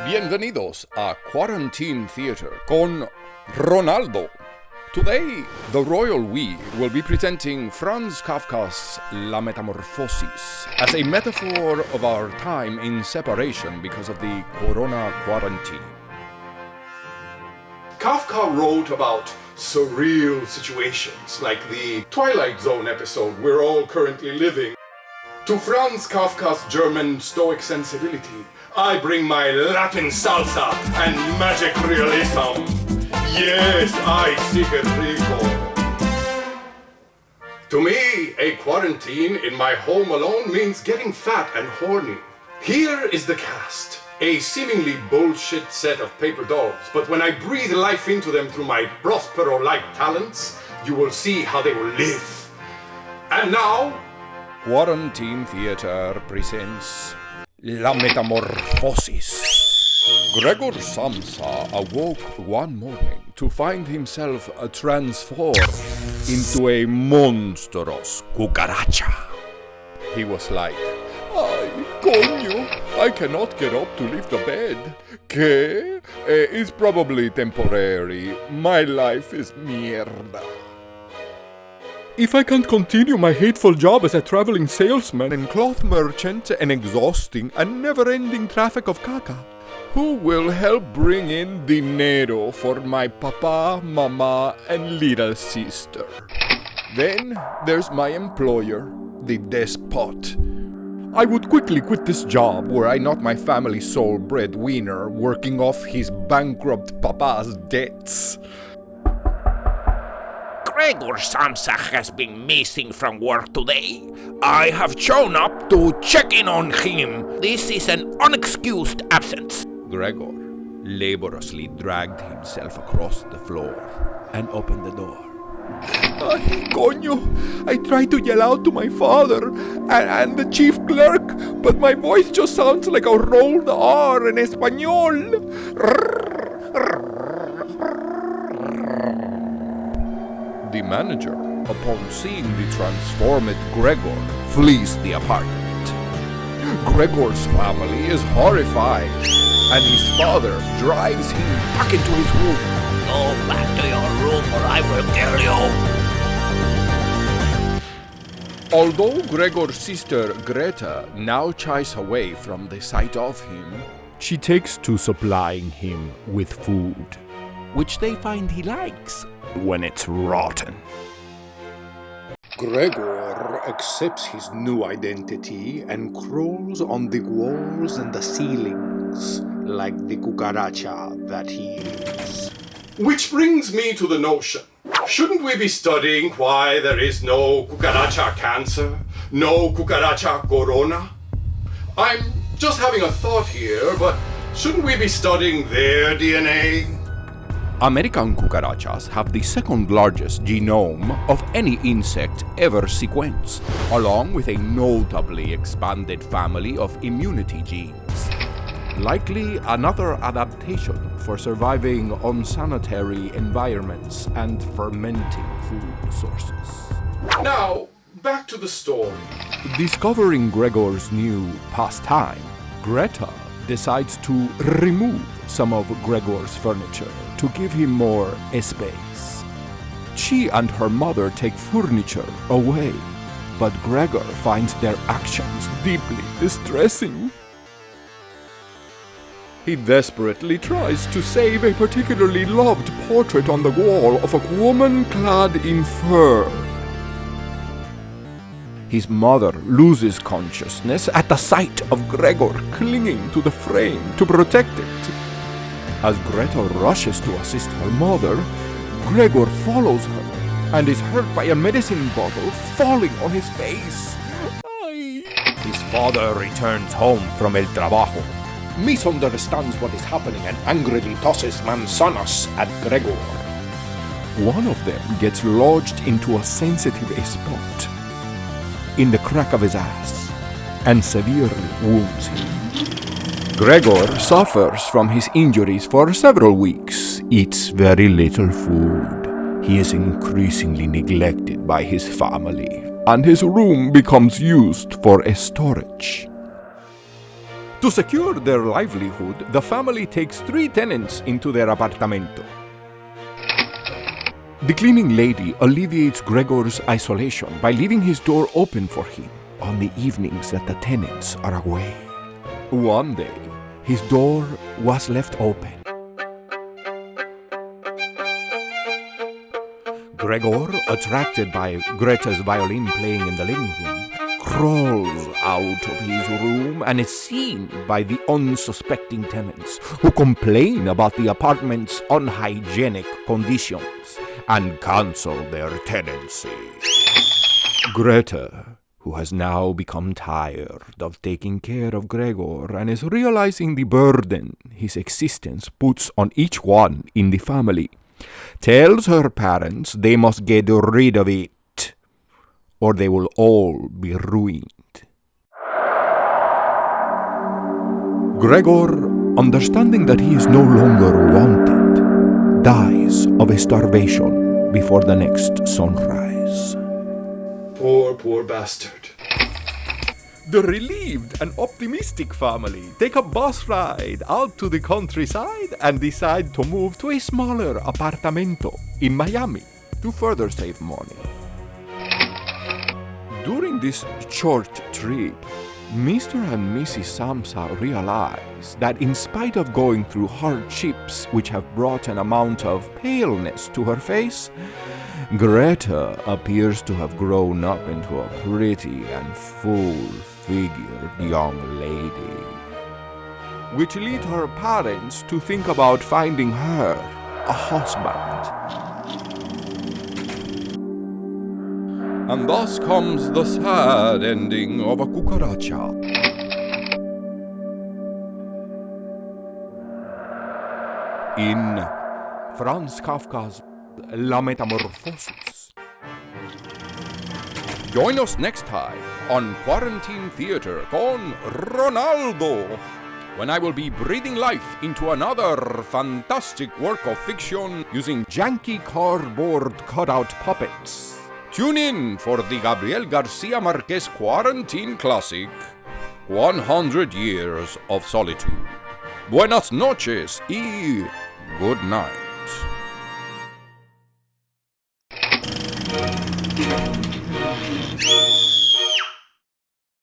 Bienvenidos a Quarantine Theatre con Ronaldo. Today, the Royal We will be presenting Franz Kafka's La Metamorphosis as a metaphor of our time in separation because of the corona quarantine. Kafka wrote about surreal situations like the Twilight Zone episode we're all currently living. To Franz Kafka's German Stoic sensibility, I bring my Latin salsa and magic realism. Yes, I seek it rico. To me, a quarantine in my home alone means getting fat and horny. Here is the cast. A seemingly bullshit set of paper dolls, but when I breathe life into them through my Prospero-like talents, you will see how they will live. And now, Quarantine Theatre presents La Metamorphosis. Gregor Samsa awoke one morning to find himself transformed into a monstrous cucaracha. He was like, "Ay, coño, I cannot get up to lift the bed. ¿Qué? It's probably temporary. My life is mierda. If I can't continue my hateful job as a traveling salesman and cloth merchant and exhausting and never-ending traffic of caca, who will help bring in dinero for my papa, mama, and little sister? Then there's my employer, the despot. I would quickly quit this job were I not my family's sole breadwinner working off his bankrupt papa's debts." Gregor Samsa has been missing from work today. I have shown up to check in on him. This is an unexcused absence. Gregor laboriously dragged himself across the floor and opened the door. "Ay, coño! I tried to yell out to my father and the chief clerk, but my voice just sounds like a rolled R in español. The manager, upon seeing the transformed Gregor, flees the apartment. Gregor's family is horrified, and his father drives him back into his room. Go back to your room or I will kill you. Although Gregor's sister Greta now shies away from the sight of him, she takes to supplying him with food, which they find he likes when it's rotten. Gregor accepts his new identity and crawls on the walls and the ceilings like the cucaracha that he is. which brings me to the notion. Shouldn't we be studying why there is no cucaracha cancer, no cucaracha corona? I'm just having a thought here, but shouldn't we be studying their DNA? American cucarachas have the second largest genome of any insect ever sequenced, along with a notably expanded family of immunity genes. Likely another adaptation for surviving unsanitary environments and fermenting food sources. Now, back to the story. Discovering Gregor's new pastime, Greta decides to remove some of Gregor's furniture to give him more space. She and her mother take furniture away, but Gregor finds their actions deeply distressing. He desperately tries to save a particularly loved portrait on the wall of a woman clad in fur. His mother loses consciousness at the sight of Gregor clinging to the frame to protect it. As Greta rushes to assist her mother, Gregor follows her and is hurt by a medicine bottle falling on his face. His father returns home from el trabajo, misunderstands what is happening and angrily tosses manzanas at Gregor. One of them gets lodged into a sensitive spot in the crack of his ass and severely wounds him. Gregor suffers from his injuries for several weeks, eats very little food. He is increasingly neglected by his family, and his room becomes used for a storage. To secure their livelihood, the family takes 3 tenants into their apartamento. The cleaning lady alleviates Gregor's isolation by leaving his door open for him on the evenings that the tenants are away. One day, his door was left open. Gregor, attracted by Greta's violin playing in the living room, crawls out of his room and is seen by the unsuspecting tenants, who complain about the apartment's unhygienic conditions and cancel their tenancy. Greta, who has now become tired of taking care of Gregor and is realizing the burden his existence puts on each one in the family, tells her parents they must get rid of it, or they will all be ruined. Gregor, understanding that he is no longer wanted, dies of starvation before the next sunrise. Poor bastard. The relieved and optimistic family take a bus ride out to the countryside and decide to move to a smaller apartamento in Miami to further save money. During this short trip, Mr. and Mrs. Samsa realize that in spite of going through hardships which have brought an amount of paleness to her face, Greta appears to have grown up into a pretty and full-figured young lady, which lead her parents to think about finding her a husband. And thus comes the sad ending of a cucaracha. In Franz Kafka's Metamorphosis. Join us next time on Quarantine Theatre con Ronaldo, when I will be breathing life into another fantastic work of fiction using janky cardboard cutout puppets. Tune in for the Gabriel Garcia Marquez Quarantine classic, 100 Years of Solitude. Buenas noches y good night.